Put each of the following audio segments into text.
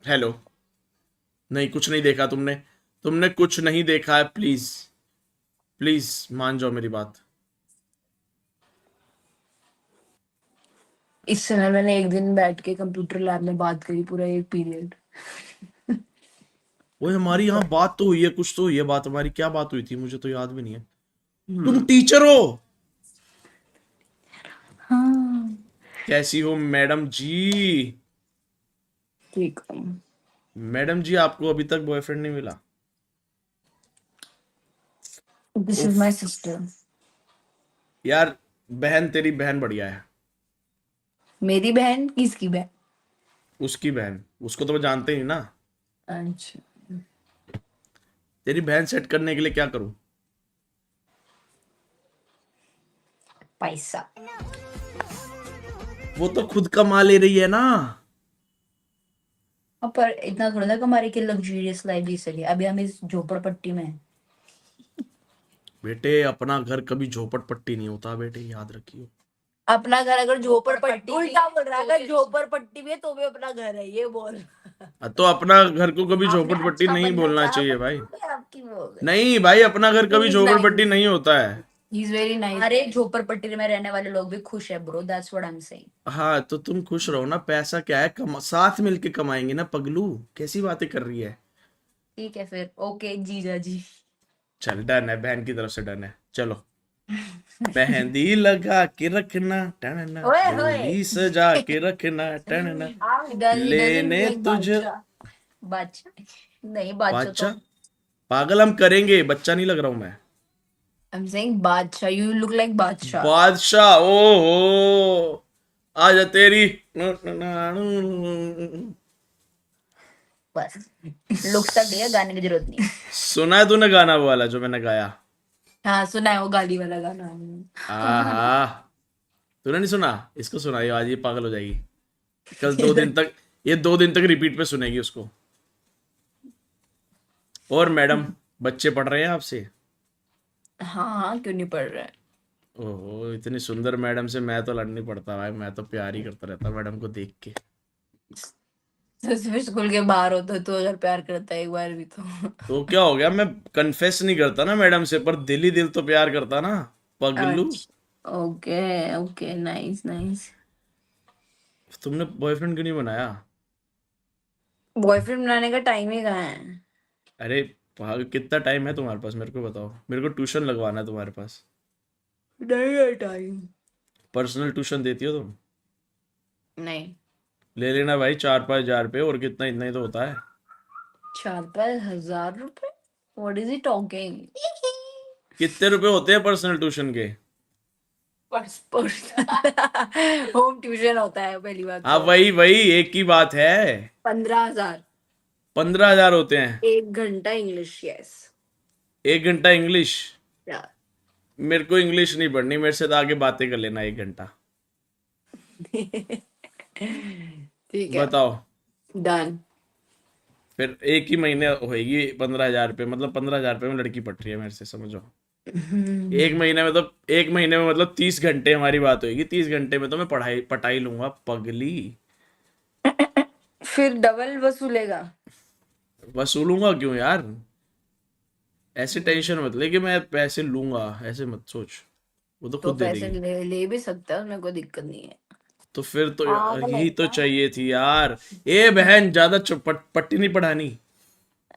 Hello. नहीं, कुछ नहीं देखा तुमने। तुमने कुछ नहीं देखा है, प्लीज। प्लीज मान जाओ मेरी बात। इस समय मैंने एक दिन बैठ के कंप्यूटर लैब में बात करी पूरा एक पीरियड। वो हमारी यहाँ बात तो हुई है, कुछ तो हुई है बात। हमारी क्या बात हुई थी, मुझे तो याद भी नहीं है। तुम हम्म। टीचर हो? हाँ। कैसी हो मैडम जी? ठीक है। मैडम जी, आपको अभी तक बॉयफ्रेंड नहीं मिला? दिस इज उफ। My sister. यार, बहन तेरी बहन बढ़िया है। मेरी बहन किसकी बहन? उसकी बहन, उसको तो मैं जानते ही नहीं ना। अच्छा। तेरी बहन सेट करने के लिए क्या करूं? पैसा। वो तो खुद कमा ले रही है ना। अब पर इतना थोड़ा ना हमारे के लग्जरियस लाइफ जी सके, अभी हम इस झोपड़पट्टी में हैं। बेटे, अपना घर कभी झोपड़ पट्टी नहीं होता बेटे, याद रखियो। अपना घर अगर झोपड़पट्टी उल्टा बोल रहा है, अगर झोपड़पट्टी में है तो भी अपना घर है, ये बोल। तो अपना घर को कभी आपने झोपड़ पट्टी अच्छा नहीं बनना बोलना चाहा चाहिए बट भाई। हो गए आपकी वो हो गई। नहीं भाई, अपना घर ही कभी इज झोपड़ पट्टी नाइस। नहीं होता है। He is very nice. अरे झोपड़पट्टी में रहने वाले लोग भी खुश है bro, that's what I am saying. हाँ, तो तुम खुश रहो ना। पैसा क्या है, साथ मिलके कमाएंगे ना पगलू। कैसी बातें कर रही है? ठीक है फिर, ओके जीजा जी। चल, डन है, बहन की तरफ से डन है, चलो। मेहंदी लगा के रखना टनना, ओए होए। डोली सजा के रखना टनना, he doesn't लेने like तुझ। बादशाह। बादशाह नहीं, बादशाह तो। बादशाह? पागल, हम करेंगे, बच्चा नहीं लग रहा हूं मैं। आई एम सेइंग बादशाह, यू लुक लाइक बादशाह। बादशाह? ओहो। आजा तेरी। बस। लुक्स तक दिया, गाने की जरूरत नहीं है। सुना है तूने गाना वो वाला जो मैंने गाया? हाँ सुना है, वो गाली वाला गाना। आहा। तूने नहीं सुना? इसको सुना, ये आज ये पागल हो जाएगी। कल 2 दिन तक, ये 2 दिन तक रिपीट पे सुनेगी उसको। और मैडम, बच्चे पढ़ रहे हैं आपसे? हाँ हाँ, क्यों नहीं पढ़ रहा है। ओहो, इतनी सुंदर मैडम से मैं तो लड़ नहीं पड़ता भाई, मैं तो प्यार ही करता रहता मैडम को देख के। तो सिर्फ स्कूल के बाहर होता है तो अगर प्यार करता है एक बार भी तो। तो क्या हो गया, मैं कन्फेस नहीं करता ना मैडम से, पर दिल ही दिल तो प्यार करता ना, पगलू। अच्छा ओके। Okay, nice nice. तुमने बॉयफ्रेंड क्यों नहीं बनाया? बॉयफ्रेंड बनाने का टाइम ही कहाँ है। अरे, कितना टाइम है तुम्हारे पास, मेरे को बताओ। मेरे को ट्यूशन लगवाना है तुम्हारे पास। नहीं है टाइम। पर्सनल ट्यूशन देती हो तुम? नहीं। ले लेना भाई, 4-5 हजार रुपये, और कितना, इतना ही तो होता है। 4-5 हज़ार रुपए? What is he talking? कितने रुपए होते हैं पर्सनल ट्यूशन के? होम ट्यूशन होता है पहली बात हाँ, तो। वही वही, एक ही बात है। 15,000। 15 हजार होते हैं? 1 घंटा इंग्लिश, यस। 1 घंटा इंग्लिश? यार। मेरे को इंग्लिश नहीं पढ़नी, मेरे से तो आगे बातें कर लेना 1 घंटा। ठीक है। बताओ। डन। फिर एक ही महीने होएगी 15 हजार रुपये, मतलब 15 हजार रुपये में लड़की पट रही है मेरे से, समझो। एक महीने में तो, एक महीने में मतलब 30 घंटे हमारी बात होगी। 30 घंटे में तो मैं पढ़ाई पटाई लूंगा पगली। फिर डबल वसूलेगा? वसूलूंगा क्यों यार? ऐसे टेंशन मत ले कि मैं पैसे लूंगा, ऐसे मत सोच। वो तो तो खुद दे पैसे देगी। ले भी सकता है, उसमें कोई दिक्कत नहीं है। तो फिर तो पागल है यही तो क्या? चाहिए थी यार। ए बहन, ज्यादा पट्टी नहीं पढ़ानी।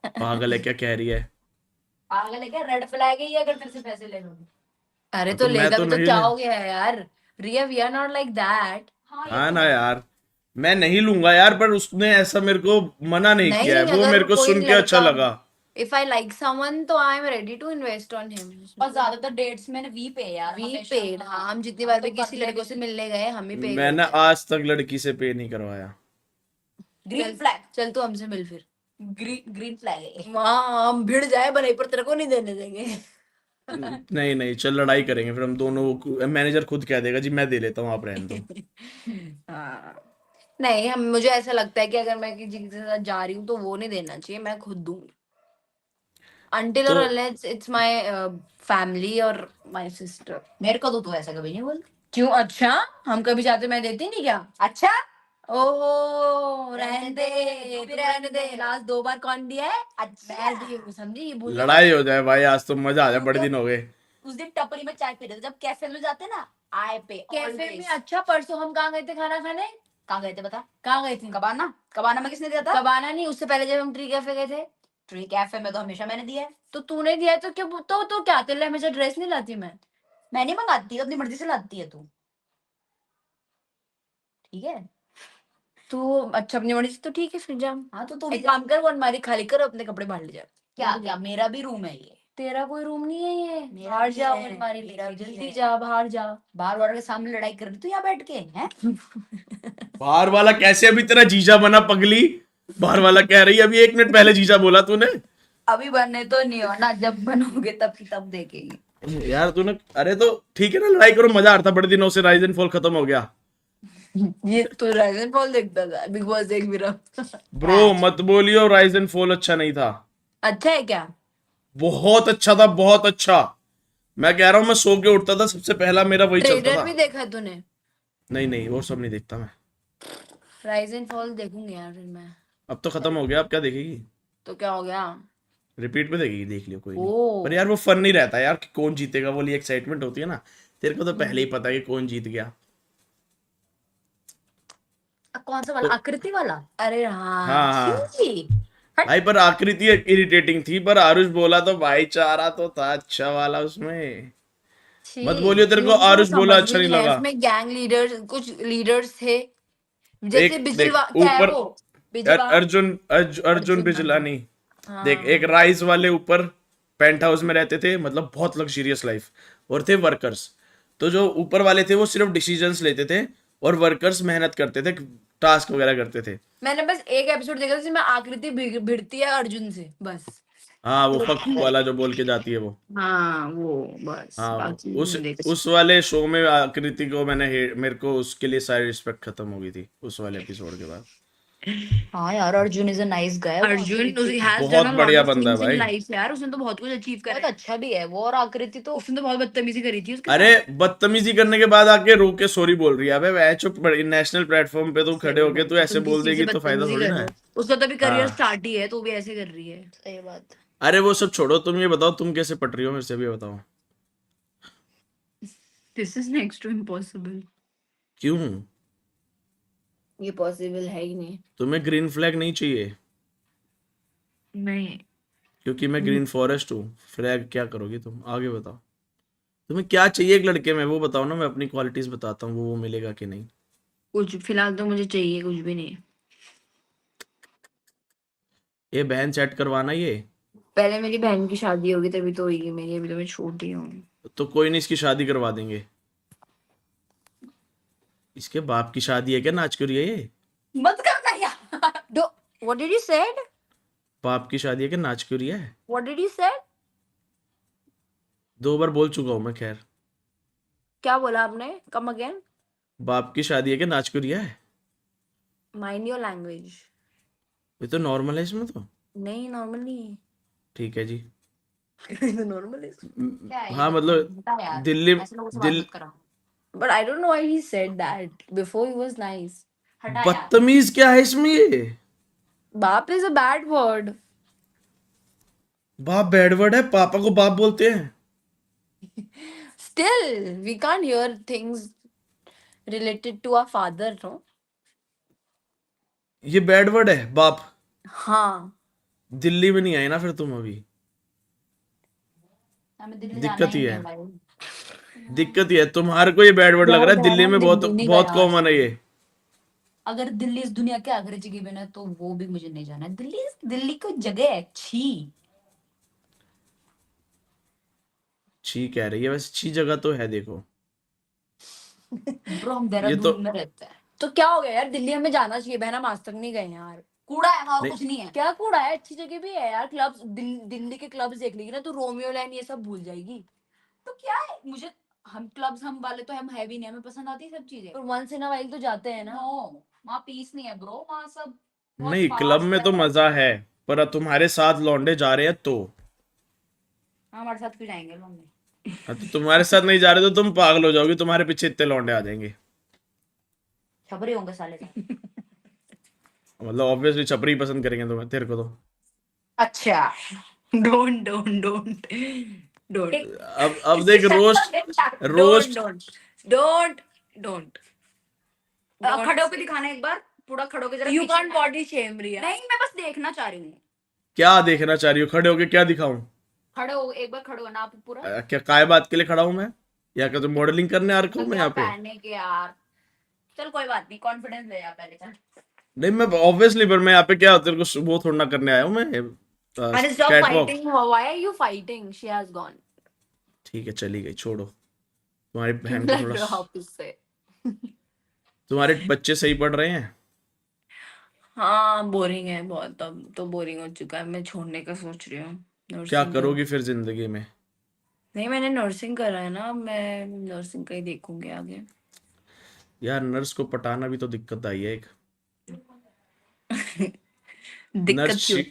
पागल है क्या, कह रही है? पागल है क्या? रेड फ्लैग है ये अगर तेरे से पैसे ले लूंगी। अरे हाँ, तो तो मैं लेगा तो भी तो नहीं क्या ले। हो गया है यार। Riya, we are not like that. हाँ ये हाँ तो ना है। यार। मैं नहीं लूंगा यार, पर उसने ऐसा मेरे को मना नहीं किया है, नहीं, वो मेरे अगर को कोई सुन के अच्छा लड़का, लगा। इफ आई लाइक समवन तो I am ready to invest on him. और ज्यादातर डेट्स में वी पे यार, वी हमेशा। पेड। हाँ, हम जितनी बार भी किसी लड़के से मिलने गए हम ही पे मैंने करते हैं। आज तक लड़की से पे नहीं करवाया। Green flag. चल तू हमसे मिल फिर। ग्रीन ग्रीन फ्लैग है वहाँ, हम भिड़ जाए भले पर तेरे को नहीं देने देंगे। नहीं नहीं, चल लड़ाई करेंगे फिर हम दोनों। मैनेजर खुद कह देगा जी मैं दे लेता हूँ, आप रहने दो। हाँ। नहीं, हम मुझे ऐसा लगता है कि अगर मैं किसी के साथ जा रही हूँ तो वो नहीं देना चाहिए, मैं खुद दूंगी। अनटिल तो और अनलेस इट्स माय फैमिली और माय सिस्टर। मेरे को तो तू ऐसा कभी नहीं बोलती। क्यों? अच्छा, हम कभी जाते मैं देती नहीं क्या? अच्छा। ओ रहने दे, तू रहने दे। लास्ट 2 बार कौन दिया है? अच्छा। मैं दी हूँ, समझी? ये भूल गया? लड़ाई हो जाए भाई, आज तो मजा आ जाए, बड़े क्योंकि दिन हो गए। उस दिन टपरी में चाय पी रहे थे, जब कैफे में जाते ना, आए पे कैफे always। में? अच्छा, परसों हम कहाँ गए थे खाना खाने? कहाँ गए थे बता? कहाँ गए थे? कबाना। कबाना में किसने दिया था? कबाना नहीं, उससे पहले जब हम ट्री कैफे गए थे। ट्री कैफे में तो हमेशा मैंने दिया है। तो तूने दिया है तो क्यों? तो क्या तेरे लिए हमेशा ड्रेस नहीं लाती मैं? मैं नहीं मंगाती, अपनी मर्जी से लाती है तू। ठीक है। तू अच्छा अपनी मर्जी से तो ठीक है, फिर जा। हाँ तो तू एक काम कर, वो अलमारी खाली कर, अपने कपड़े बाहर ले जा। क्या क्या, मेरा भी रूम है ये। तेरा कोई रूम नहीं है ये। मेरा बाहर भी जा, है, अलमारी मेरा लेके भी जल्दी है। जा, बाहर जा। बाहर वालों के सामने लड़ाई कर रही तू यहाँ बैठ के हैं? बाहर वाला कैसे अभी तेरा जीजा बना पगली? बाहर वाला कह रही है, अभी 1 मिनट पहले जीजा बोला तूने। अभी बनने तो नहीं हो ना, जब बनोगे तब की तब देखेंगे। यार तूने, अरे तो ठीक है ना, लड़ाई करो, मजा आ रहा था, बड़े दिनों से राइज एंड फॉल खत्म हो गया। ये तो राइज एंड फॉल देखता था, बिग बॉस देख भी रहा। ब्रो मत बोलियो, राइज एंड फॉल अच्छा नहीं था। अच्छा है क्या? बहुत अच्छा था, बहुत अच्छा। मैं कह रहा हूँ, मैं सो के उठता था, सबसे पहला मेरा वही चलता ट्रेलर था। भी देखा तूने? नहीं नहीं, वो सब नहीं देखता मैं। राइज एंड फॉल देखूंगी यार फिर मैं। अब तो खत्म हो गया, अब क्या देखेगी? तो क्या हो गया? रिपीट पे देखेगी, देख लियो कोई नहीं। ओ। पर यार वो फन नहीं रहता यार कि कौन जीतेगा, वो वाली एक्साइटमेंट होती है ना। तेरे को तो पहले ही पता है कि कौन जीत गया। कौन सा तो वाला, आकृति वाला? अरे हाँ। हाँ हाँ छी। भाई, पर आकृति इरिटेटिंग थी, पर आरुष बोला तो भाईचारा तो था अच्छा वाला उसमें। छी। मत बोलियो तेरे को मुझे आरुष बोला समझ अच्छा में नहीं नहीं आया, लगा। उसमें गैंग लीडर्स, कुछ लीडर्स थे, जैसे एक देख बिजवा, क्या है ऊपर, वो? बिजवा। अर्जुन अर्जुन अर्जुन। बिजलानी। देख, हाँ। एक राइस वाले ऊपर पेंट हाउस में रहते थे, मतलब बहुत लग्जरियस लाइफ, और थे वर्कर्स। तो जो ऊपर वाले थे वो सिर्फ डिसीजंस लेते थे, और वर्कर्स मेहनत करते थे, टास्क वगैरह करते थे। मैंने बस एक एपिसोड देखा था जिसमें आकृति भिड़ती है अर्जुन से, बस। हाँ, वो फक्कू वाला जो बोल के जाती है वो। हाँ वो, बस हाँ, बाकी उस नहीं देखा। उस वाले शो में आकृति को मेरे को उसके लिए सारी रिस्पेक्ट खत्म हो गई थी उस वाले एपिसोड के बाद। हाँ यार, Arjun is a nice guy. Arjun has done बहुत अ लॉट बढ़िया ऑफ बंदा है थिंग्स इन भाई। लाइफ यार, उसने तो बहुत कुछ अचीव करा बहुत है। अच्छा भी है वो, और आकृति तो उसने तो बहुत बदतमीजी करी थी उसके अरे साथ। बदतमीजी करने के बाद आके रो के सॉरी बोल रही है। अबे वह चुप, नेशनल प्लेटफॉर्म पे तुम खड़े सही होके बात तू है, ऐसे तुम बोल किसी से देगी तो फायदा बदतमीजी थोड़ी कर ना रहे है। हो, उसका तो अभी करियर हाँ, स्टार्ट ही है, तो भी ऐसे कर रही है। सही बात। अरे वो सब छोड़ो, तुम ये बताओ तुम कैसे पट रही हो, मेरे से भी बताओ। This is next to impossible. क्यों? ये पॉसिबल है ही नहीं। तुम्हें ग्रीन फ्लैग नहीं चाहिए? नहीं। क्योंकि मैं ग्रीन फॉरेस्ट हूँ। फ्लैग क्या करोगी तुम, आगे बताओ। तुम्हें क्या चाहिए एक लड़के में, वो बताओ ना, मैं अपनी क्वालिटीज बताता हूँ, वो मिलेगा कि नहीं। कुछ फिलहाल तो मुझे चाहिए कुछ भी नहीं। ये बहन सेट करवाना ये। पहले मेरी बहन की शादी होगी तभी तो होगी मेरी, अभी तो मैं छोटी हूँ। तो कोई नहीं, इसकी शादी करवा देंगे। इसके बाप की शादी है क्या, नाच क्यों रही है ये? मत करना यार। Do what did you said? बाप की शादी है क्या, नाच क्यों रही है? What did you said? 2 बार बोल चुका हूँ मैं, खैर। क्या बोला आपने? Come again. बाप की शादी है क्या, नाच क्यों रही है? Mind your language. ये तो नॉर्मल है इसमें तो। नहीं, नॉर्मल नहीं है। ठीक है जी। तो नॉर्मल है। क्या है हाँ ये? मतलब बता यार, दिल्ली, ऐसे लोगों से बात दिल मत करा। But I don't know why he said that, before he was nice. हटा यार। बदतमीज क्या है इसमें ये? बाप इज अ बैड वर्ड। बाप बैड वर्ड है? पापा को बाप बोलते हैं? Still, we can't hear things related to our father, no? ये बैड वर्ड है बाप? हाँ। दिल्ली में नहीं आए ना फिर तुम अभी। हमें दिल्ली जाना दिक्कत ही ही नहीं है, है भाई। दिक्कत ही है, तुम्हारे को ये बैड वर्ड लग जाओ रहा है, जाओ, दिल्ली हम में बहुत दिल्ली नहीं बहुत गए आज कॉमन है तक। ये। अगर दिल्ली इस दुनिया के आखिरी जगह में ना, तो वो भी मुझे नहीं जाना है। दिल्ली, दिल्ली कोई जगह है? छी। छी कह रही है, वैसे छी जगह तो है देखो। ब्रो हम ये तो देहरादून में रहते हैं। तो क्या हो गया यार, दिल्ली हमें जाना चाहिए, बहन हम आज तक नहीं गए यार। कूड़ा है वहाँ, और नहीं, कुछ नहीं है। क्या कूड़ा है, अच्छी जगह भी है यार, क्लब्स, दिल्ली के क्लब्स देख लेगी ना तो रोमियो लैंड ये सब भूल जाएगी। तो क्या है मुझे, हम क्लब्स हम वाले तो हम है भी नहीं, हमें पसंद आती है सब चीजें। पर वंस इन अ वाइल तो जाते हैं ना। नो, वहाँ पीस नहीं है ब्रो, वहाँ सब बहुत नहीं क्लब फास्ट में तो है। मजा है, पर तुम्हारे साथ लौंडे जा रहे हैं तो। हाँ, हमारे साथ क्यों जाएंगे लोग? हाँ, तो तुम्हारे साथ नहीं जा रहे तो तुम पागल हो जाओगी, तुम्हारे पीछे इतने लौंडे आ जाएंगे। छपरी होंगे साले। मतलब ऑब्वियसली छपरी पसंद करेंगे तुम्हें, तेरे को तो। अच्छा, डोंट डोंट डोंट डोंट अब देख, roast don't roast don't don't don't खड़े होके दिखाना एक बार, पूरा खड़े होके जरा यू पीछे कांट ना। बॉडी शेम रिया। नहीं, मैं बस देखना चाह रही हूँ। क्या देखना चाह रही हो? खड़े होके क्या दिखाऊं? खड़े हो, एक बार खड़े हो ना आप पूरा। क्या काय बात के लिए खड़ा हूं मैं? या क्या तुम मॉडलिंग करने आ रखा हूं मैं क्या यहाँ पे? पहनने के यार। चल कोई बात नहीं, कॉन्फिडेंस ले जा पहले, चल। नहीं, मैं ऑब्वियसली, पर मैं यहाँ पे क्या तेरे को वो थोड़ा ना करने आया हूँ मैं, अरे stop cat walk. Fighting, why are you fighting? She has gone. ठीक है, चली गई, छोड़ो। तुम्हारी क्यों बहन को लड़ थोड़ा रहे हो आप उससे? तुम्हारे बच्चे सही पढ़ रहे हैं? हाँ बोरिंग है बहुत, अब तो बोरिंग हो चुका है, मैं छोड़ने का सोच रही हूँ क्या नर्सिंग का। करोगी फिर जिंदगी में? नहीं, मैंने नर्सिंग करा है ना, अब मैं नर्सिंग का ही देखूंगी आगे। यार, नर्स को पटाना भी तो दिक्कत आई है एक। नर्स दिक्कत क्यों?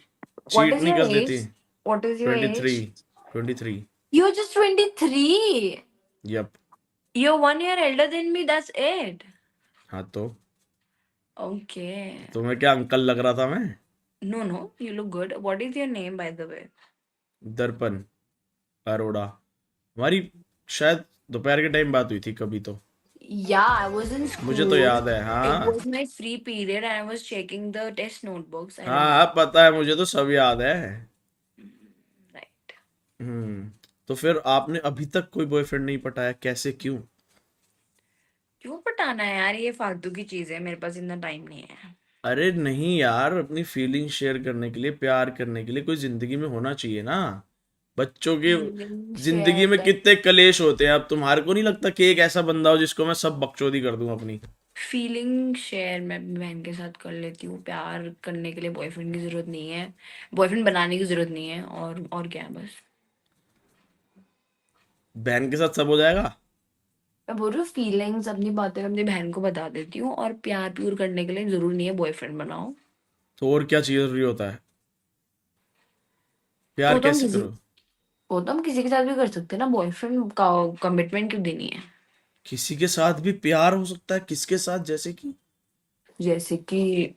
व्हाट चीट इज नहीं योर कर देती? Age? What is your 23, age? 23। You are just 23। Yep. You're 1 year elder than me, that's it. हाँ तो Okay. तुम्हें क्या अंकल लग रहा था मैं? No, no, you look good. What is your name, by the way? दर्पण अरोड़ा। हमारी शायद दोपहर के टाइम बात हुई थी कभी तो। Yeah, I was in मुझे तो school. याद है, It हाँ। was my free period and I was checking the test notebooks. I हाँ remember. हाँ, पता है, मुझे तो सब याद है। Right. हम्म। तो फिर आपने अभी तक कोई बॉयफ्रेंड नहीं पटाया, कैसे, क्यों? क्यों पटाना है यार, ये फालतू की चीज है, मेरे पास इतना टाइम नहीं है। अरे नहीं यार, अपनी फीलिंग शेयर करने के लिए, प्यार करने के लिए कोई जिंदगी में होना चाहिए ना। बच्चों की जिंदगी शेयर में कर। कितने कलेश होते हैं। अब तुम्हारे को नहीं लगता कि एक ऐसा बंदा हो जिसको मैं सब बकचोदी कर दूं अपनी? फीलिंग शेयर मैं अपनी बहन के साथ कर लेती हूँ, प्यार करने के लिए बॉयफ्रेंड की जरूरत नहीं है, बॉयफ्रेंड बनाने की जरूरत नहीं है, और क्या है बस। बहन के साथ सब हो जाएगा? मैं बोल रही हूँ फीलिंग्स, अपनी बातें अपनी बहन को बता देती हूँ, और प्यार प्यूर करने के लिए जरूरी नहीं है बॉयफ्रेंड बनाओ। तो और क्या चाहिए, जरूरी होता है? वो प्यार तो हम कैसे किसी करो? वो तो हम किसी के साथ भी कर सकते हैं ना, बॉयफ्रेंड का कमिटमेंट क्यों देनी है? किसी के साथ भी प्यार हो सकता है, किसके साथ, जैसे कि? जैसे कि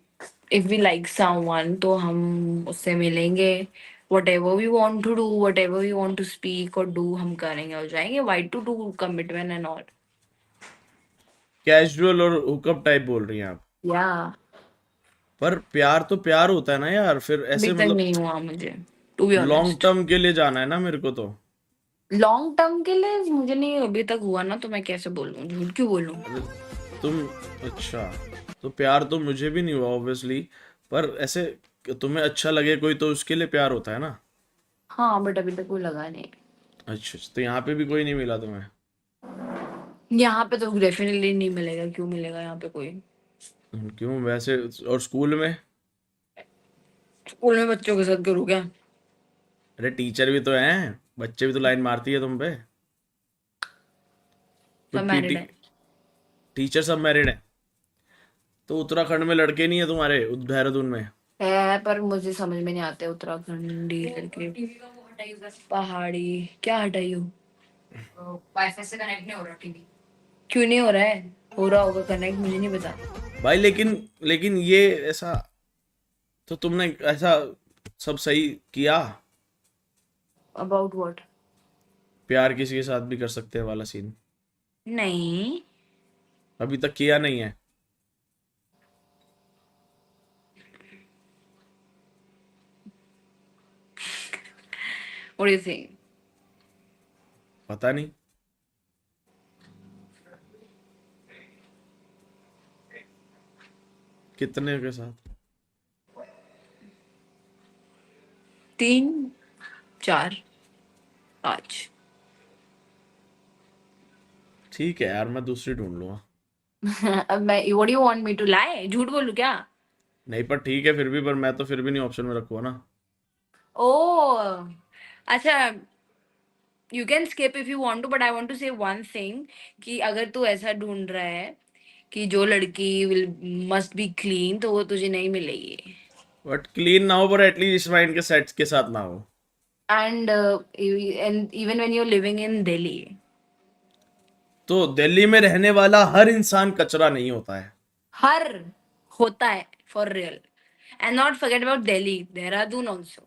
इफ वी लाइक समवन तो हम उससे मिलेंगे, whatever we want to do, whatever we want to speak और do, हम करेंगे और जाएंगे, why to do commitment and all. Casual और हुकअप टाइप बोल रही हैं आप? या पर प्यार तो प्यार होता है ना यार, फिर अभी ऐसे तक मतलब नहीं हुआ मुझे, to be long honest. Term के लिए जाना है ना मेरे को तो। लॉन्ग टर्म के लिए मुझे नहीं अभी तक हुआ ना, तो मैं कैसे बोलूं, झूठ क्यों बोलूं? अरे तुम, अच्छा, तो प्यार तो मुझे भी नहीं हुआ ऑब्वियसली, पर ऐसे कि तुम्हें अच्छा लगे कोई तो उसके लिए प्यार होता है ना। हाँ बट अभी तक कोई लगा नहीं। अच्छा, तो यहाँ पे भी कोई नहीं मिला तुम्हें? यहाँ पे तो डेफिनेटली नहीं मिलेगा, क्यों मिलेगा यहाँ पे कोई? क्यों वैसे? और स्कूल में? स्कूल में बच्चों के साथ करूँ क्या? अरे टीचर भी तो हैं, बच्चे भी तो लाइन मारती है तुम पे। कोई सब पीटी मैरिड है। टीचर सब मैरिड है? तो उत्तराखंड में लड़के नहीं है तुम्हारे, देहरादून में? पर मुझे समझ में नहीं आते उत्तराखंडी लड़के। पहाड़ी क्या हटाई हो? वाईफाई से कनेक्ट नहीं हो रहा टीवी। क्यों नहीं हो रहा है? हो रहा होगा कनेक्ट, मुझे नहीं पता। भाई, लेकिन लेकिन ये ऐसा, तो तुमने ऐसा सब सही किया? About what? प्यार किसी के साथ भी कर सकते हैं वाला सीन नहीं। अभी तक किया नहीं है? What do you think? पता नहीं। कितने के साथ? 3 4 5। ठीक है यार, मैं दूसरी ढूंढ लूंगा। अब मैं, what do you want me to lie, झूठ बोलूं क्या? नहीं, पर ठीक है फिर भी, पर मैं तो फिर भी नहीं ऑप्शन में रखूंगा ना। ओ अच्छा, you can skip if you want to, but I want to say one thing, कि अगर तू ऐसा ढूंढ रहा है कि जो लड़की विल मस्ट बी क्लीन, तो वो तुझे नहीं मिलेगी। बट क्लीन ना हो, पर एटलीस्ट इस माइंड के सेट्स के साथ ना हो। And even when you are living in Delhi. तो दिल्ली में रहने वाला हर इंसान कचरा नहीं होता है। हर होता है, for real. And not forget about Delhi, Dehradun also.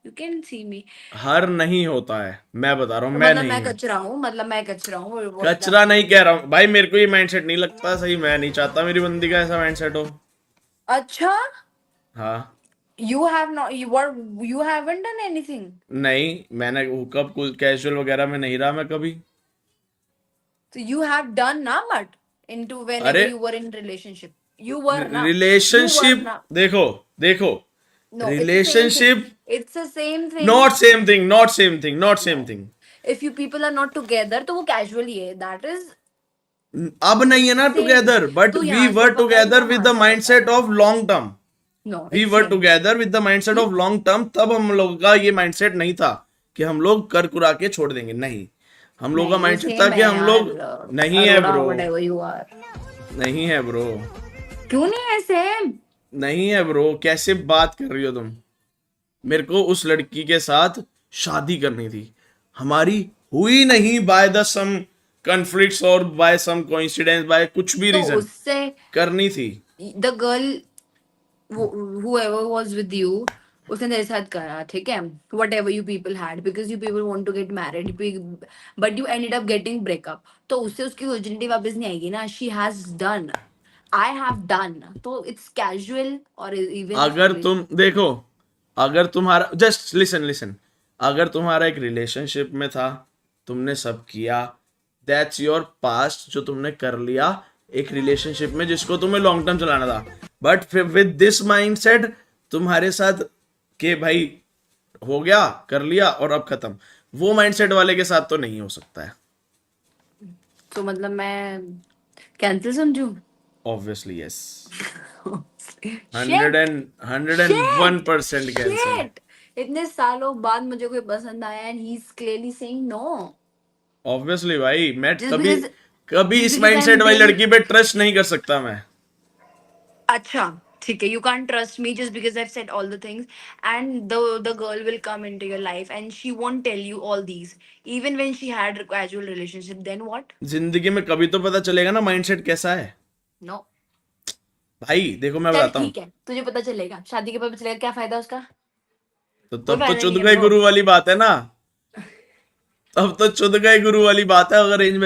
You can see me. हर नहीं होता है, मैं बता रहा हूँ, मैं नहीं हूँ। मतलब मैं कचरा हूँ कचरा नहीं कह रहा हूँ भाई, मेरे को ये माइंडसेट नहीं लगता सही, मैं नहीं चाहता मेरी बंदी का ऐसा माइंडसेट हो। अच्छा, हाँ। you have not, you haven't done anything. नहीं, मैंने हुकअप कैजुअल वगैरह में नहीं रहा मैं कभी। So you have done na, but into whenever अरे you were in relationship. You were na. You were relationship, na. देखो देखो, No, it's the same thing. Relationship It's the same thing. Not same thing, not same thing, not same No. Thing. If you people are not together, तो वो casual ही है. That is अब नहीं है ना same. Together, but तू we यहाँ से वर पकड़, टुगेदर मैं विद वहाँ द से माइंडसेट पकड़. Of long term. No, we it's were same. Together with the mindset of long term, तब हम लोग का ये माइंडसेट नहीं था कि हम लोग कर कुरा के छोड़ देंगे, नहीं। हम लोग का नहीं, माइंडसेट था same कि है हम लोग, यार. नहीं है Arora, bro, whatever you are. नहीं है ब्रो, क्यों नहीं है same? नहीं है ब्रो, कैसे बात कर रही हो तुम। मेरे को उस लड़की के साथ शादी करनी थी, हमारी हुई नहीं बाय द सम कॉन्फ्लिक्ट्स और बाय सम कोइंसिडेंस, बाय कुछ भी तो रीजन उससे करनी थी। the girl whoever was with you, उसने तेरे साथ करा, ठीक है, whatever you people had, because you people want to get married, but you ended up getting breakup. तो उससे उसकी virginity वापस नहीं आएगी ना. She has done, I have done, तो it's casual or even if अगर तुम देखो, अगर तुम्हारा, जस्ट लिसन लिसन, अगर तुम्हारा एक रिलेशनशिप में था, तुमने सब किया, दैट्स योर पास्ट जो तुमने कर लिया एक रिलेशनशिप में जिसको तुम्हें लॉन्ग टर्म चलाना था। बट विद दिस माइंडसेट तुम्हारे साथ के भाई हो गया, कर लिया और अब खत्म, वो माइंडसेट वाले के साथ तो नहीं हो सकता है। तो मतलब मैं कैंसिल समझूं? Obviously yes, Shit, 101% cancel. shit. इतने सालों बाद मुझे कोई पसंद आया and he's clearly saying no. Obviously भाई, मैं Just कभी because कभी just इस because माइंडसेट I'm वाली being लड़की पे ट्रस्ट नहीं कर सकता मैं। अच्छा, ठीक है, you can't trust me just because I've said all the things, and the girl will come into your life and she won't tell you all these, even when she had a casual relationship. Then what? जिंदगी में कभी तो पता चलेगा ना mindset कैसा है। No. भाई देखो मैं चल बताता हूँ, ठीक है, तुझे पता चलेगा, शादी के बाद पता चलेगा, क्या फायदा उसका? तो कोई तब तो फायदा चुद नहीं है गए ब्रो. गुरु वाली बात है ना, तब तो चुद गए गुरु वाली बात है, अगर अरेंज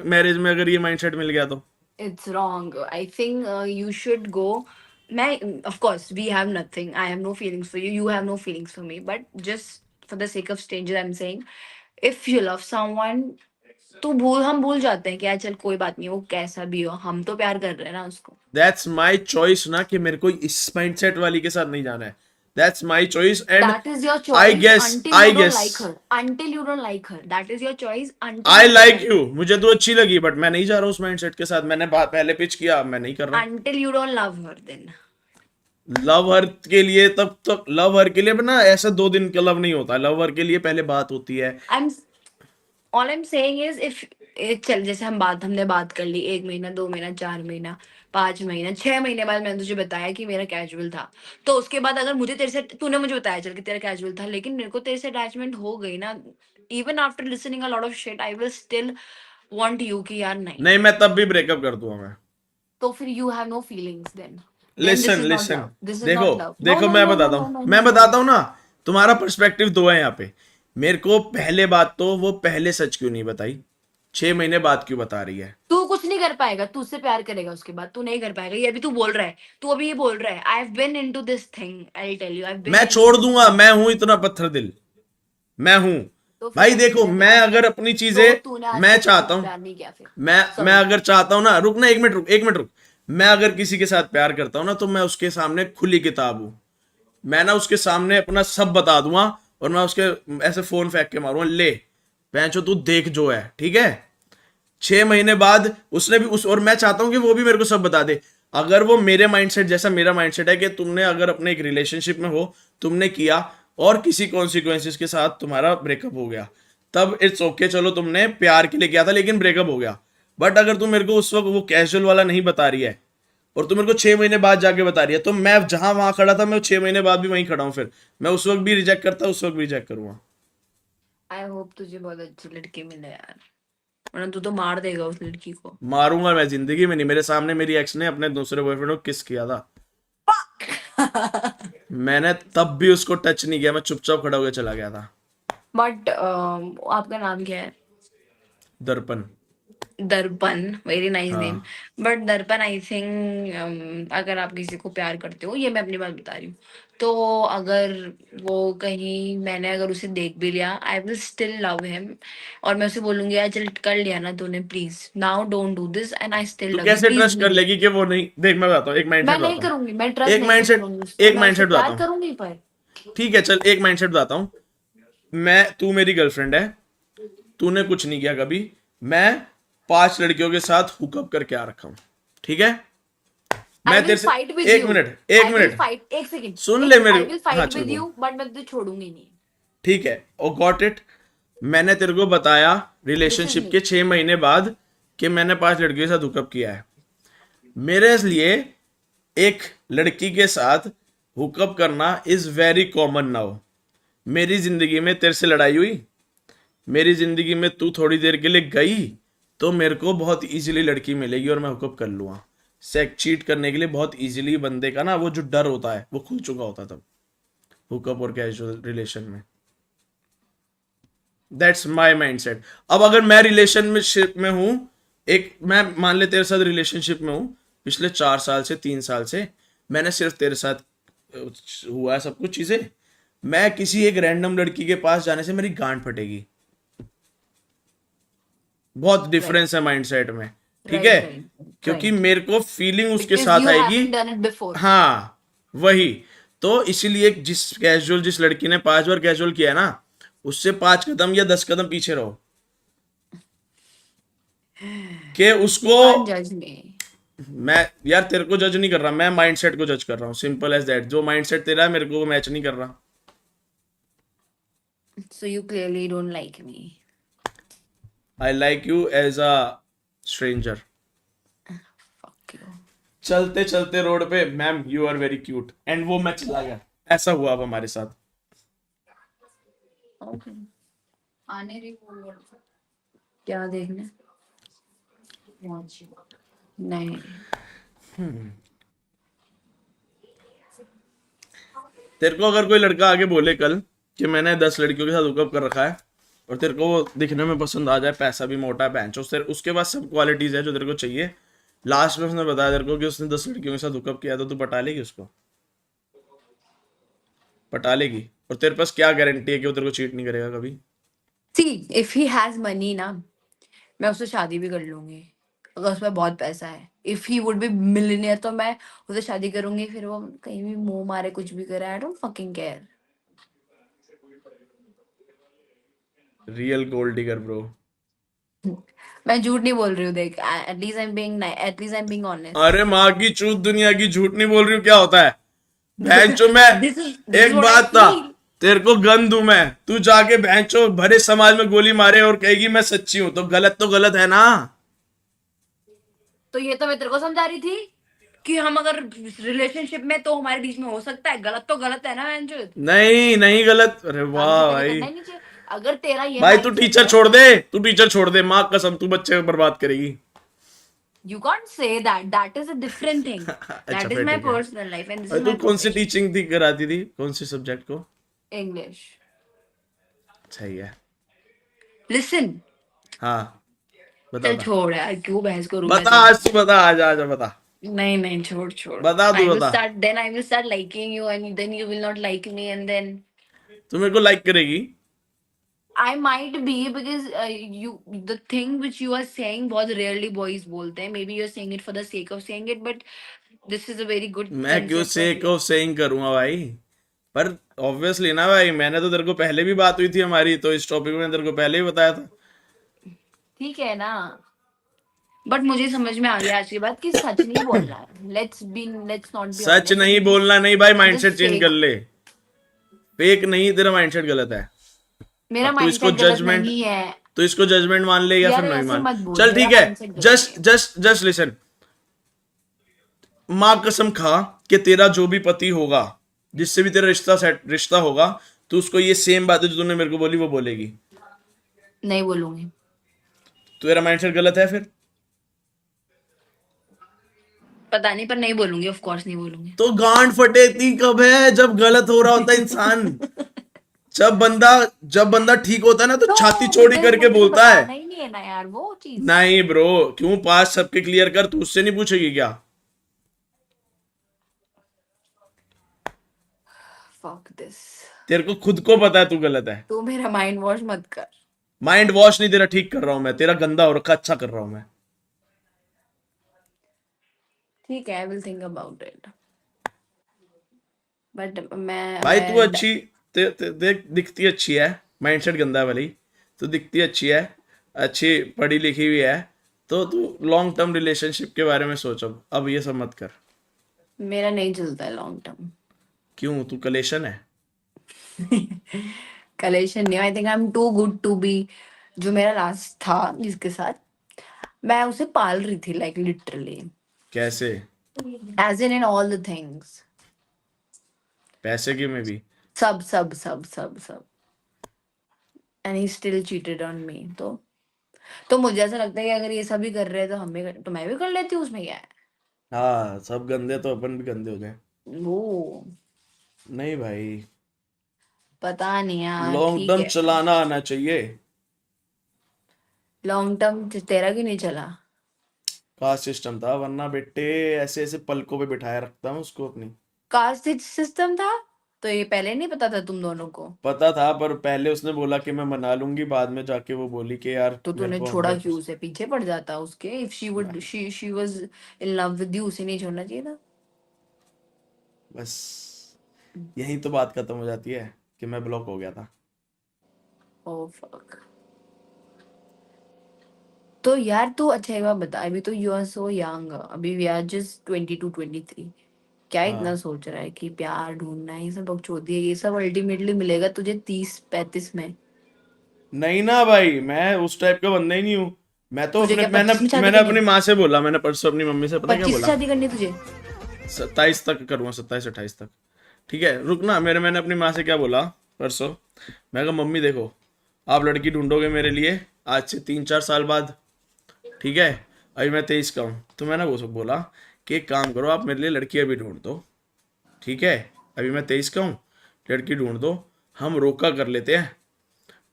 मैरिज में अगर ये माइंडसेट मिल गया तो। It's wrong. I think you should go. मैं, of course, we have nothing. I have no feelings for you. You have no feelings for me. But just for the sake of strangers, I'm saying, if you love someone, तो हम भूल जाते हैं कि यार चल कोई बात नहीं, वो कैसा भी हो, हम तो प्यार कर रहे हैं ना उसको. दैट्स माई चॉइस ना, कि मेरे को इस माइंडसेट वाली के साथ नहीं जाना है, that's my choice and That is your I choice guess, until I you don't guess like her. Until you don't like her. That is your choice until I you don't like like you, her. मुझे तो अच्छी लगी, but मैं नहीं जा रहा हूँ उस माइंडसेट के साथ, मैंने बात पहले पिच किया, मैं नहीं कर रहा हूँ। Until you don't love her, then. Love हर के लिए, तब तक लव हर के लिए ना ऐसा 2 दिन का लव नहीं होता, लव हर के लिए पहले बात होती है। I'm all I'm saying is if चल जैसे हमने बात कर ली, 1 महीना, 2 महीना, 4 महीना, 5 महीना, 6 महीने बाद मैंने तुझे बताया कि मेरा कैजुअल था, तो उसके बाद अगर मुझे तेरे से, तूने मुझे बताया चल कि तेरा कैजुअल था, लेकिन मेरे को तेरे से अटैचमेंट हो गई ना, even after listening a lot of shit I will still want you कि यार नहीं. नहीं, मैं तब भी ब्रेकअप कर दूंगा मैं। तो फिर you have no feelings then. Listen listen, this is देखो नॉट लव. नो देखो, नो मैं नो नो बताता नो हूँ, नो मैं नो. बताता हूँ ना, तुम्हारा पर्सपेक्टिव दो है यहाँ पे। मेरे को पहले बात तो वो पहले सच क्यों नहीं बताई, 6 महीने बाद क्यों बता रही है। तू कुछ नहीं कर पाएगा, तू उससे प्यार करेगा उसके बाद, तू नहीं कर पाएगा, ये अभी तू बोल रहा है, तू अभी ये बोल रहा है. I have been into this thing, I will tell you, I have been मैं इनटू छोड़ दिस दूंगा, थिंग. मैं हूं इतना पत्थर दिल, मैं हूं। तो फिर भाई तूने देखो, मैं प्यार अगर नहीं, अपनी तो चीजें, तूने आज मैं तक किसी चाहता से हूँ, प्यार नहीं किया फिर. मैं सॉरी. अगर चाहता हूँ ना, रुक ना, 1 मिनट रुक, 1 मिनट रुक, मैं अगर किसी के साथ प्यार करता हूँ ना, तो मैं उसके सामने खुली किताब हूँ, मैं ना उसके सामने अपना सब बता दूंगा, और मैं उसके ऐसे फोन फेंक के मारूंगा, ले पैंचो तू देख जो है, ठीक है। 6 महीने बाद उसने भी उस, और मैं चाहता हूँ कि वो भी मेरे को सब बता दे। अगर वो मेरे माइंडसेट जैसा मेरा माइंडसेट है कि तुमने अगर अपने एक रिलेशनशिप में हो, तुमने किया और किसी कॉन्सिक्वेंसेस के साथ तुम्हारा ब्रेकअप हो गया, तब इट्स ओके, चलो तुमने प्यार के लिए किया था लेकिन ब्रेकअप हो गया। बट अगर तुम मेरे को उस वक्त वो कैजुअल वाला नहीं बता रही है, और तुम मेरे को 6 महीने बाद जाके बता रही है, तो मैं जहां वहां खड़ा था, मैं 6 महीने बाद भी वहीं खड़ा हूँ, फिर मैं उस वक्त भी रिजेक्ट करता, उस वक्त भी रिजेक्ट करूंगा। आई होप तुझे बहुत अच्छी लड़की मिले यार, वरना तू तो मार देगा उस लड़की को. मारूंगा मैं, जिंदगी में नहीं। मेरे सामने मेरी एक्स ने अपने दूसरे बॉयफ्रेंड को किस किया था। मैंने तब भी उसको टच नहीं किया, मैं चुपचाप खड़ा होकर चला गया था। बट आपका नाम क्या है? दर्पण। दर्पण, वेरी नाइस नेम। हाँ। बट दर्पण आई थिंक अगर आप किसी को प्यार करते हो, ये मैं अपनी बात बता रही हूँ, तो अगर वो कहीं मैंने अगर उसे देख भी लिया, I will still love him. और मैं उसे बोलूंगी यार चल कर लिया ना तूने, please now don't do this and I still तू लव यू, कैसे प्लीज ट्रस्ट कर लीव। लेगी कि वो नहीं, देख मैं बताता हूँ, एक माइंडसेट मैं नहीं बताता हूँ। करूंगी, मैं ट्रस्ट एक नहीं कर माइंडसेट करूंगी उस पर, एक मैं उससे माइंडसेट बताता प्यार हूँ। करूंगी पर। ठीक है चल, एक माइंडसेट बताता हूँ। तू मेरी गर्लफ्रेंड है, तूने कुछ नहीं किया कभी, मैं 5 लड़कियों के साथ हुकअप करके आ रखा हूँ, ठीक है? आई मैं विल तेरे से फाइट विद एक यू। मिनट एक आई विल मिनट फाइट, एक सेकेंड, सुन ले एक मेरे। आई विल हाँ फाइट चल विद बोल। यू बट मैं तुझे छोड़ूंगी नहीं। ठीक है, ओ गॉट इट। मैंने तेरे को बताया दिस इज रिलेशनशिप मी। के 6 महीने बाद कि मैंने 5 लड़कियों के साथ हुकअप किया है। मेरे लिए एक लड़की के साथ हुकअप करना इज वेरी कॉमन नाउ। मेरी जिंदगी में तेरे से लड़ाई हुई, मेरी जिंदगी में तू थोड़ी देर के लिए गई, तो मेरे को बहुत इजीली लड़की मिलेगी और मैं हुकअप कर लूंगा। सेक्स चीट करने के लिए बहुत इजीली बंदे का ना वो जो डर होता है वो खुल चुका होता है तब, हुकअप और कैजुअल रिलेशन में। That's my mind set. अब अगर मैं रिलेशनशिप में हूं, एक मैं मान ले तेरे साथ रिलेशनशिप में हूं, पिछले 4 साल से 3 साल से मैंने सिर्फ तेरे साथ हुआ है सब कुछ चीजें, मैं किसी एक रैंडम लड़की के पास जाने से मेरी गांड फटेगी। बहुत राइट डिफरेंस है माइंडसेट में, ठीक है? राइट राइट क्योंकि राइट। मेरे को फीलिंग उसके बिकॉज साथ यू आएगी। Haven't done it before. हाँ, वही। तो इसीलिए जिस लड़की ने 5 बार कैजुअल किया है ना, उससे 5 कदम या 10 कदम पीछे रहो कि यू उसको। कांट जज मी। मैं यार तेरे को जज नहीं कर रहा, मैं माइंडसेट को जज कर रहा हूँ, सिंपल एज दैट। जो माइंडसेट तेरा है मेरे को वो मैच नहीं कर रहा। So you clearly don't like me. I like you as a stranger. Fuck you. चलते चलते रोड पे, ma'am you are very cute, and वो मैं चला गया। ऐसा हुआ अब हमारे साथ। ओके। आने रे वो लड़का। क्या देखने? Watch you. नहीं। तेरे को अगर कोई लड़का आगे बोले कल कि मैंने 10 लड़कियों के साथ हुकअप कर रखा है, और तेरे को वो दिखने में पसंद आ जाए, पैसा भी मोटा है बेंच, उसके पास सब क्वालिटीज है जो तेरे को चाहिए, लास्ट में उसने बताया तेरे को कि उसने 10 लड़कियों के साथ हुकअप किया, तो तू पटा लेगी उसको? पटा लेगी? और तेरे पास क्या गारंटी है कि वो तेरे को चीट नहीं करेगा कभी? See if he has money ना, मैं उससे शादी भी कर लूंगी अगर उसमें बहुत पैसा है। If he would be millionaire तो मैं उससे शादी करूंगी, फिर वो कहीं भी मुंह मारे कुछ भी करे, I don't fucking care. Real gold digger bro. मैं झूठ नहीं बोल रही हूँ, देख at least I am being at least I am being honest. अरे माँ की चूत दुनिया की, झूठ नहीं बोल रही हूँ क्या होता है? भैंचो मैं, दिस इज एक व्हाट आई बात था, फील। तेरे को गन दूं मैं, तू जाके भैंचो भरे समाज में गोली मारे और कहेगी मैं सच्ची हूं, तो गलत है ना? तो ये तो मैं तेरे को समझा रही थी कि हम अगर रिलेशनशिप में तो हमारे बीच में हो सकता है, गलत तो गलत है ना मंजूर। नहीं नहीं गलत, अरे आगे से वाह पहले भाई। करना ही नहीं चाहिए। अगर तेरा ये भाई तू माइंडसेट टीचर है, छोड़ दे, तू टीचर छोड़ दे, माँ कसम तू बच्चे बर्बाद करेगी। you can't say that, that is a different thing. अच्छा That is फिर my ठीक है। personal life and this और is तू my कौन सी profession. टीचिंग थी कराती थी, कौन सी सब्जेक्ट को? English. सही है। Listen. हाँ, बता चल बता। छोड़ यार, क्यों बहस करूं मैं बता, आज तुझसे। तू बता, आज आज बता। नहीं नहीं, छोड़ छोड़। बता I तू will बता। start, then I will start liking you and then you will not like me and then तू मेरे को लाइक करेगी? I might be because you, the thing which you are saying बहुत rarely boys बोलते हैं, maybe you're saying it for the sake of saying it but this is a very good मैं क्यों concept of sake you. Of saying करूंगा भाई? पर obviously ना भाई, मैंने तो तेरे को पहले भी बात हुई थी हमारी, तो इस टॉपिक में तेरे को पहले ही बताया था। ठीक है ना, बट मुझे समझ में आ गया आज की बात कि सच नहीं बोलना है। Let's not be such honest नहीं एंड बोलना नहीं भाई, जस्ट माइंडसेट चेंज कर फेक। ले। फेक नहीं, तेरा माइंडसेट गलत है। मेरा अब तू इसको माइंडसेट गलत जजमेंट, नहीं है। तो इसको जजमेंट मान ले या फिर यार नहीं ऐसे मान। मत बोल, चल मेरा ठीक है, माइंडसेट गलत नहीं जस्ट है। Just just listen. माँ कसम खा कि तेरा जो भी पति होगा, जिससे भी तेरा रिश्ता होगा, तो उसको ये सेम बातें जो तूने मेरे को बोली वो बोलेगी। नहीं बोलूंगी। तो तेरा माइंडसेट गलत है फिर। पता नहीं, पर नहीं बोलूंगी, ऑफ कोर्स नहीं बोलूंगी। तो गांड फटेती कब है? जब गलत हो रहा होता है इंसान। जब बंदा जब बंदा ठीक होता है ना तो तो छाती चौड़ी बिकॉज करके मुझे तो बोलता है। बताना ही नहीं है ना यार वो चीज। नहीं ब्रो, क्यों? पास सबके क्लियर कर, तू उससे नहीं पूछेगी क्या? Fuck this. तेरे को खुद को पता है तू गलत है। तू मेरा माइंड वॉश मत कर। माइंड वॉश नहीं, तेरा ठीक कर रहा हूं मैं, तेरा गंदा हो रखा अच्छा कर रहा हूं मैं। ठीक है, I will think about it. But भाई तू मैं अच्छी, देख दिखती अच्छी है, माइंडसेट गंदा है भले ही, तू दिखती अच्छी है, अच्छी पढ़ी लिखी भी है, तो तू लॉन्ग टर्म रिलेशनशिप के बारे में सोच। अब ये सब मत कर। मेरा नहीं चलता है लॉन्ग टर्म। क्यों? तू कलेशन है? कलेक्शन नहीं, I think I am too good to be. जो मेरा लास्ट था जिसके साथ मैं उसे पाल रही थी, लाइक लिटरली, कैसे? As in all the things. पैसे की में भी? सब सब सब सब सब। And he still cheated on me. तो मुझे ऐसा लगता है कि अगर ये सभी कर रहे हैं तो तो मैं भी कर लेती हूँ, उसमें क्या है। हाँ, सब गंदे तो अपन भी गंदे हो जाए। वो नहीं भाई, पता नहीं यार, लॉन्ग ठीक टर्म है। चलाना आना चाहिए। लॉन्ग टर्म तेरा क्यों नहीं चला? कास्ट सिस्टम था, वरना बेटे ऐसे ऐसे पलकों पे बिठाया रखता हूँ उसको अपनी। कास्ट सिस्टम था? तो ये पहले नहीं पता था तुम दोनों को? पता था, पर पहले उसने बोला कि मैं मना लूंगी, बाद में जाके वो बोली कि यार तो मेरे तूने को छोड़ा 100%। क्यों उसे? पीछे पड़ जाता उसके। If she was in love with you, उसे नहीं छोड़ना चाहिए था? बस यही तो बात खत्म हो जाती है कि मैं ब्लॉक हो गया था। Oh fuck. तो यार तू अच्छा एक बात बता, अभी तो यू आर सो यंग, अभी वी आर जस्ट 22 23। क्या इतना हाँ। सोच रहा है कि प्यार ढूंढना है? ये सब बकचोदी है, ये सब अल्टीमेटली मिलेगा तुझे 30 35 में। नहीं ना भाई, मैं उस टाइप का बंदा ही नहीं हूँ। मैं तो तुझे अपने क्या मैंने 25 में शादी मैंने करनी अपनी है? माँ से बोला, मैंने परसों अपनी मम्मी से, पता है क्या 25 से बोला? शादी करनी है तुझे? 27 तक करूँगा, 27 28 तक। ठीक है, रुक ना, मैंने अपनी माँ से क्या बोला परसों? मैं कहा मम्मी देखो, आप लड़की ढूंढोगे मेरे लिए आज से 3 4 साल बाद, ठीक है? अभी मैं 23 का हूँ, तो मैंने वो सब बोला कि एक काम करो, आप मेरे लिए लड़की अभी ढूंढ दो, ठीक है? अभी मैं 23 का हूँ, लड़की ढूंढ दो, हम रोका कर लेते हैं,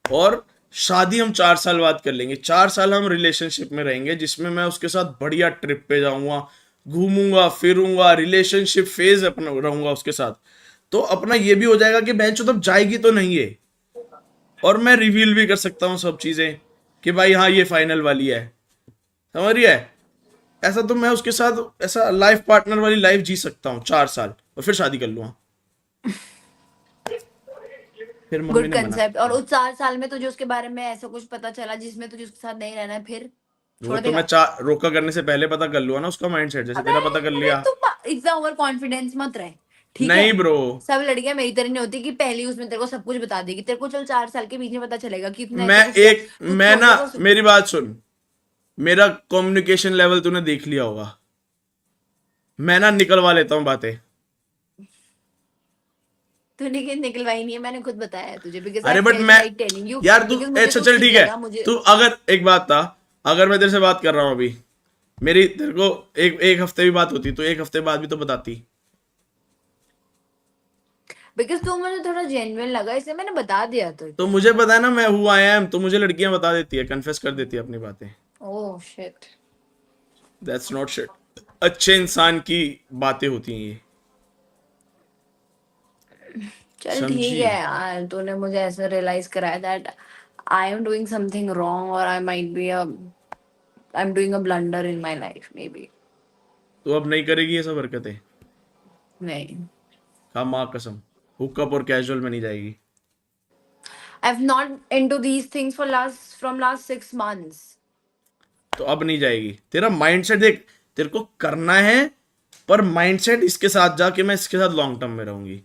और शादी हम 4 साल बाद कर लेंगे। 4 साल हम रिलेशनशिप में रहेंगे, जिसमें मैं उसके साथ बढ़िया ट्रिप पे जाऊंगा, घूमूंगा फिरूंगा, रिलेशनशिप फेज अपना रहूंगा उसके साथ। तो अपना ये भी हो जाएगा कि बहन चो तब जाएगी तो नहीं है, और मैं रिवील भी कर सकता हूँ सब चीजें कि भाई हाँ ये फाइनल वाली है। समझ रही है? ऐसा तो मैं उसके साथ ऐसा लाइफ पार्टनर वाली लाइफ जी सकता हूँ 4 साल, और फिर शादी कर लूंगा। फिर मम्मी गुड ने मना कंसेप्ट। कर और दिया। उस 4 साल में तुझे उसके बारे में ऐसा कुछ पता चला जिसमें तुझे उसके साथ नहीं रहना है, फिर वो छोड़ तो मैं देगा? चार रोका करने से पहले पता कर लूंगा ना उसका माइंडसेट, जैसे अबे तेरा पता कर अबे लिया। तुम इतना ओवर कॉन्फिडेंस मत रहे, ठीक है? नहीं ब्रो, सब लड़कियां मेरी तरह नहीं होती कि पहली उसमें तेरे को सब कुछ बता देगी। तेरे को चल 4 साल के बीच में पता चलेगा कि इतना मैं ऐसा कुछ किया। एक तू मैं ना, छोड़ेगा उसे? मेरी बात सुन, मेरा कम्युनिकेशन लेवल तूने देख लिया होगा, मैं ना निकलवा लेता हूँ बातें। तूने कि निकलवाई नहीं है, मैंने खुद बताया है तुझे, बिकॉज आई अरे बट फेल्ट मैं, लाइक टेलिंग यू। यार तू, बिकॉज मुझे अच्छा तो चल ठीक ठीक है, लगा मुझे। तू अगर एक बात था, अगर मैं तेरे से बात कर रहा हूँ अभी, मेरी तेरे को एक एक हफ्ते भी बात होती तो एक हफ्ते बाद भी तो बताती। बिकॉज तू मुझे थोड़ा जेन्युइन लगा, इसलिए मैंने बता दिया तो तुझे। मुझे पता है ना मैं हु आई एम, तो मुझे लड़कियां बता देती है, कन्फेस कर देती है अपनी बातें। Oh shit. That's not shit, अच्छे इंसान की बातें होती हैं ये। चल ठीक समझी? है यार, तूने मुझे ऐसा रियलाइज कराया that I am doing something wrong, और I am doing a blunder in my life maybe. तो अब नहीं करेगी ये सब हरकतें? नहीं, हाँ माँ कसम, हुकअप और कैजुअल में नहीं जाएगी। I have not into these things for last 6 months। तो अब नहीं जाएगी। तेरा माइंडसेट देख, तेरे को करना है, पर माइंडसेट इसके साथ जा कि मैं इसके साथ लॉन्ग टर्म में रहूंगी,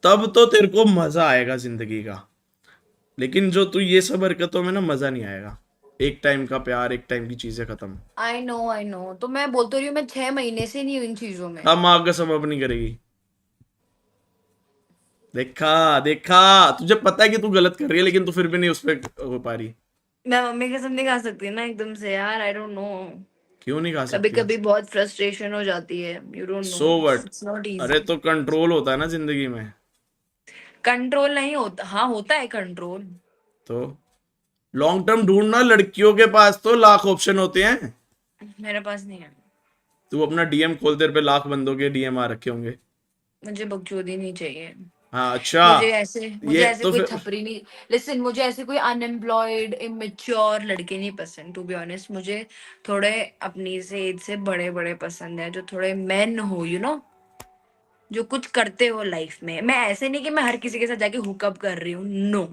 तब तो तेरे को मजा आएगा जिंदगी का। लेकिन जो तू ये सब हरकतों में ना, मजा नहीं आएगा। एक टाइम का प्यार, एक टाइम की चीजें खत्म। आई नो, तो मैं बोलती रही हूँ, मैं 6 महीने से नहीं हूँ इन चीजों में। अब माँ कसम अब नहीं करेगी। देखा देखा, तुझे पता है कि तू गलत कर रही है, लेकिन तू फिर भी नहीं उस पर हो पा रही। मैं मम्मी कसम नहीं खा सकती ना एकदम से यार, आई डोंट नो। क्यों नहीं खा कभी सकती? कभी बहुत फ्रस्ट्रेशन हो जाती है, you don't know, so what? It's not अरे इजी। तो कंट्रोल होता है ना जिंदगी में। कंट्रोल नहीं होता, हाँ होता है कंट्रोल। तो लॉन्ग टर्म ढूंढना, लड़कियों के पास तो लाख ऑप्शन होते हैं। मेरे पास नहीं है। तू अपना डीएम खोल, तेरे पे लाख बंदों के डीएम आ रखे होंगे। मुझे बकचोदी नहीं चाहिए। हाँ अच्छा। मुझे ये ऐसे तो कोई फिर थपरी नहीं, लिसन, मुझे ऐसे कोई अनएम्प्लॉयड इमेच्योर लड़के नहीं पसंद, टू बी ऑनेस्ट। मुझे थोड़े अपनी से एज से बड़े बड़े पसंद है, जो थोड़े मैन हो, यू नो, जो कुछ करते हो लाइफ में। मैं ऐसे नहीं कि मैं हर किसी के साथ जाके हुकअप कर रही हूँ, नो।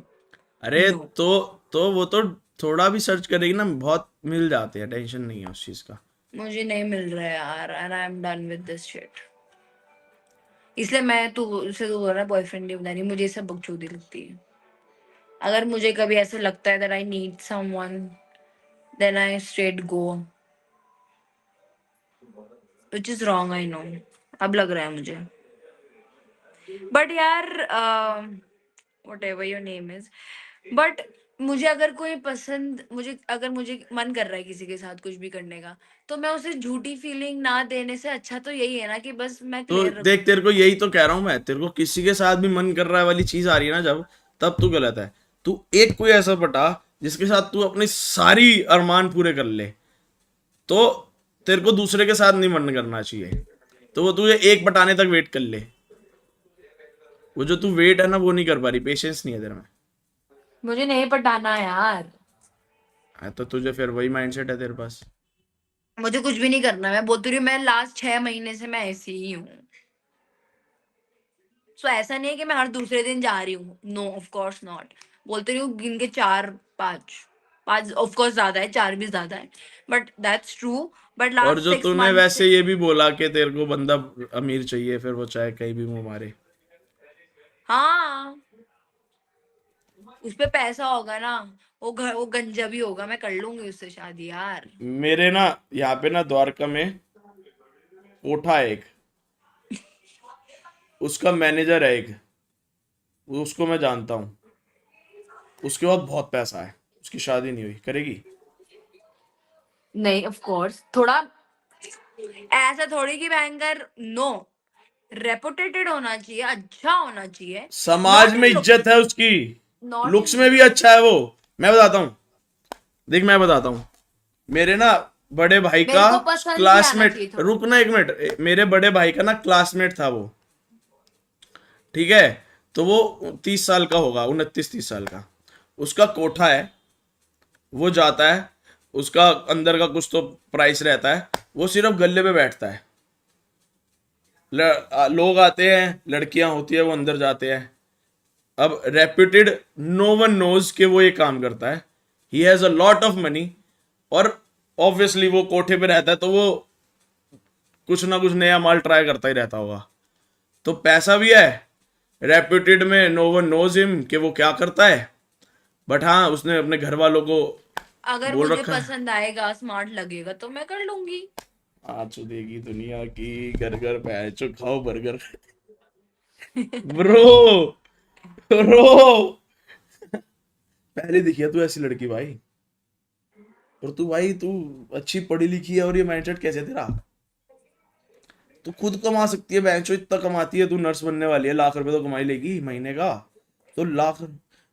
अरे नो, तो वो तो थोड़ा भी सर्च करेगी ना, बहुत मिल जाते हैं, टेंशन नहीं है उस चीज का। मुझे नहीं मिल रहा है यार, and I am done with this shit. इसलिए मैं तू उसे तो बोल रहा बॉयफ्रेंड नहीं बना रही, मुझे ये सब बकचोदी लगती है। अगर मुझे कभी ऐसे लगता है that I need someone, then I straight go, which is wrong, I know. अब लग रहा है मुझे, बट यार whatever your name is, but मुझे अगर कोई पसंद, मुझे अगर मुझे मन कर रहा है किसी के साथ कुछ भी करने का, तो मैं उसे झूठी फीलिंग ना देने से अच्छा तो यही है ना कि बस मैं तो क्लियर देख, रखूं। तेरे को यही तो कह रहा हूं मैं, तेरे को किसी के साथ भी मन कर रहा है वाली चीज आ रही है ना जब, तब तू गलत है। तू एक कोई ऐसा पटा जिसके साथ तू अपनी सारी अरमान पूरे कर ले, तो तेरे को दूसरे के साथ नहीं मन करना चाहिए। तो वो तुझे एक पटाने तक वेट कर ले। वो जो तू वेट है ना, वो नहीं कर पा रही, पेशेंस नहीं है तेरे में। मुझे नहीं पटाना यार, हाँ, तो तुझे फिर वही माइंडसेट है तेरे पास। मुझे कुछ भी नहीं करना। मैं बोलती रही हूँ, मैं लास्ट 6 महीने से मैं ऐसी ही हूँ। सो ऐसा नहीं है कि मैं हर दूसरे दिन जा रही हूँ, नो ऑफ कोर्स नॉट। बोलते रही हूँ, गिन के 4 5, 5 ऑफ कोर्स ज्यादा है, 4 भी ज्यादा है, बट दैट्स ट्रू। बट और लास्ट जो सिक्स तूने मंथ वैसे से, ये भी बोला कि तेरे को बंदा अमीर चाहिए, फिर वो चाहे कहीं भी मुंह मारे। हाँ, उस पे पैसा होगा ना, वो घर, वो गंजा भी होगा, मैं कर लूंगी उससे शादी यार। मेरे ना यहाँ पे ना द्वारका में कोठा है एक, उसका मैनेजर है एक, उसको मैं जानता हूँ। उसके बाद बहुत पैसा है, उसकी शादी नहीं हुई, करेगी? नहीं ऑफ कोर्स, थोड़ा ऐसा थोड़ी कि बैंकर, नो, रेपुटेटेड होना चाहिए, अच्छा होना चाहिए। समाज नॉट में इन इज्जत लुक्स, है उसकी, नॉट लुक्स इन में भी लुक्स। अच्छा है वो। मैं बताता हूँ, देख मैं बताता हूँ। मेरे ना बड़े भाई मेरे का को पसंद भी आना क्लासमेट, चाहिए थोड़ा। रुक ना एक मिनट, मेरे बड़े भाई का ना क्लासमेट था वो, ठीक है? तो वो 30 साल का होगा, 29 30 साल का। उसका कोठा है, वो जाता है, उसका अंदर का कुछ तो प्राइस रहता है, वो सिर्फ गल्ले पे बैठता है। लोग आते हैं, लड़कियां होती है, वो अंदर जाते हैं। अब रेप्यूटेड, नो वन नोज कि वो ये काम करता है। He has a lot of money, और ऑब्वियसली वो कोठे पे रहता है, तो वो कुछ ना कुछ नया माल ट्राई करता ही रहता होगा। तो पैसा भी है, रेप्यूटेड में नो वन नोज हिम कि वो क्या करता है। बट हाँ, उसने अपने घर वालों को अगर बोल मुझे रखा है, पसंद आएगा, स्मार्ट लगेगा, तो मैं कर लूंगी। आज देगी दुनिया की, घर घर पैचो खाओ बर्गर। ब्रो, ब्रो, पहले दिखी है तू ऐसी लड़की भाई। और तू भाई, तू अच्छी पढ़ी लिखी है, और ये माइंडसेट कैसे है तेरा? तू खुद कमा सकती है, बेंचो इतना कमाती है, तू नर्स बनने वाली है, लाख रुपए तो कमाई लेगी महीने का। तो लाख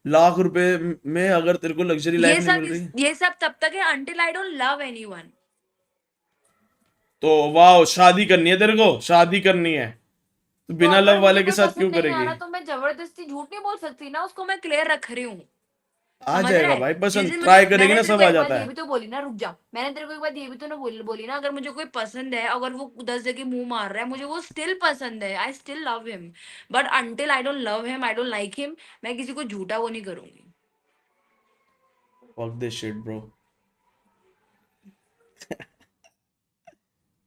लाख रुपए में अगर तेरे को लग्जरी लाइफ नहीं मिल रही, ये सब तब तक है until I don't love anyone. तो वाह, शादी करनी है तेरे को, शादी करनी है तो तो बिना अगर लव मुझे वाले के कोई साथ क्यों पसंद नहीं आ करेगी? रहा, तो मैं जबरदस्ती झूठ नहीं बोल सकती ना, उसको मैं क्लियर रख रही हूँ। आ समझ रहा जाएगा है? भाई जिस पसंद, दिन मुझे, ट्राई करेगी मैंने ना, तेरे सब को आ एक बात जाता ये है। भी तो बोली ना, रुक जा, मैंने तेरे को एक बात ये भी तो ना बोली ना, अगर मुझे कोई पसंद है, अगर वो 10 जगह मुंह मार रहा है, मुझे वो स्टिल पसंद है, I still love him. But until I don't love him, I don't like him, मैं किसी को झूठा वो नहीं करूंगी। Fuck this shit bro.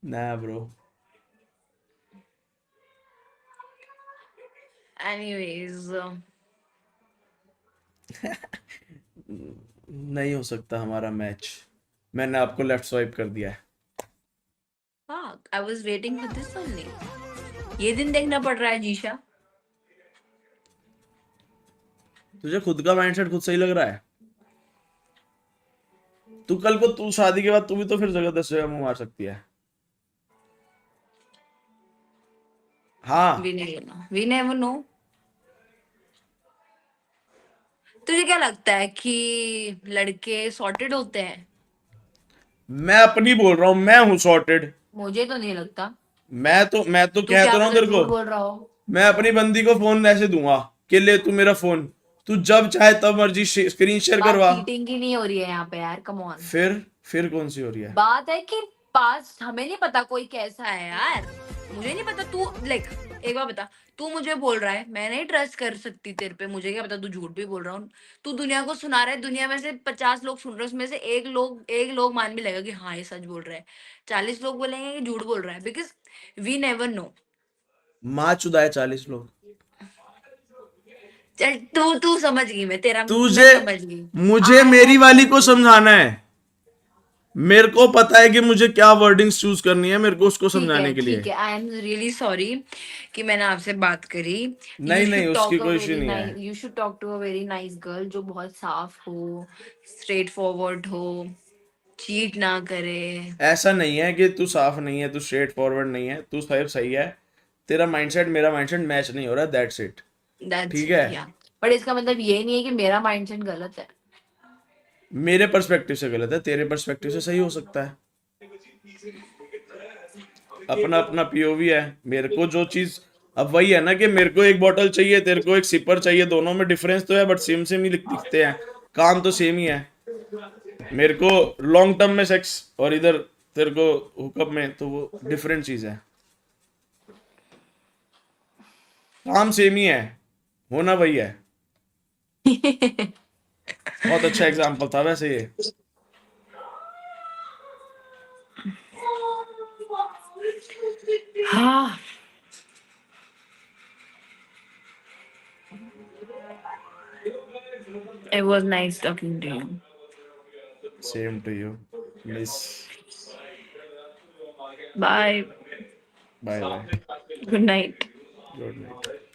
ना ब्रो। एनीवेज, नहीं हो सकता हमारा मैच, मैंने आपको लेफ्ट स्वाइप कर दिया है। हाँ, I was waiting for this only. ये दिन देखना पड़ रहा है जीशा। तुझे खुद का माइंडसेट खुद सही लग रहा है? तू कल को तू शादी के बाद तू भी तो फिर जगह 10 जगह मुंह मार सकती है। हाँ। We never know. तुझे क्या लगता है कि लड़के सॉर्टेड होते हैं? मैं अपनी बोल रहा हूँ, मैं हूँ सॉर्टेड। मुझे तो नहीं लगता। मैं तो तू कह क्या तो रहा हूँ पता तेरे को। झूठ बोल रहा हो। मैं अपनी बंदी को फोन ऐसे दूंगा कि ले तू मेरा फोन, तू जब चाहे तब मर्जी स्क्रीन शेयर बात करवा। चीटिंग की नहीं हो रही है यहाँ पे यार, कम ऑन। फिर कौन सी हो रही है? बात है कि पास हमें नहीं पता कोई कैसा है यार। मुझे नहीं पता तू लाइक, एक बार बता, तू मुझे बोल रहा है, मैं नहीं ट्रस्ट कर सकती तेरे पे, मुझे क्या पता तू झूठ भी बोल रहा हूँ। तू दुनिया को सुना रहा है, दुनिया में से 50 लोग सुन रहे हैं, उसमें से एक लोग मान भी लेगा कि हाँ ये सच बोल रहा है। 40 लोग बोलेंगे कि झूठ बोल रहा है, बिकॉज वी नेवर नो। माँ चुदाए 40 लोग। चल तू तू समझ गई, मैं तुझे समझ गई। मुझे आई मेरी हैव वाली को कंक्लूड। समझाना है। मेरे को पता है कि मुझे क्या वर्डिंग्स चूज करनी है, मेरे को उसको समझाने के लिए। ठीक है, आई एम रियली सॉरी कि मैंने आपसे बात करी। नहीं नहीं, उसकी कोई इश्यू नहीं है। You should talk to a very nice girl जो बहुत साफ हो, स्ट्रेट फॉरवर्ड हो, चीट ना करे। ऐसा नहीं है कि तू साफ नहीं है, तू स्ट्रेट फॉरवर्ड नहीं है, तू सब सही है। तेरा माइंडसेट मेरा माइंडसेट मैच नहीं हो रहा, दैट्स इट। दैट्स ठीक इट है। या। बट इसका मतलब ये नहीं है कि मेरा माइंडसेट गलत है। मेरे पर्सपेक्टिव से गलत है, तेरे पर्सपेक्टिव से सही हो सकता है। अपना अपना पीओवी है। मेरे को जो चीज, अब वही है ना कि मेरे को एक बॉटल चाहिए, तेरे को एक सिपर चाहिए, दोनों में डिफरेंस तो है बट सेम सेम ही दिखते हैं। काम तो सेम ही है। मेरे को लॉन्ग टर्म में सेक्स और इधर तेरे को हुकअप में, तो वो डिफरेंट चीज है। काम सेम ही है, होना वही है। बहुत अच्छा एग्जाम्पल था वैसे ये। हाँ, it was nice talking to you. Same to you miss. Bye. Bye bye. Good night. Good night.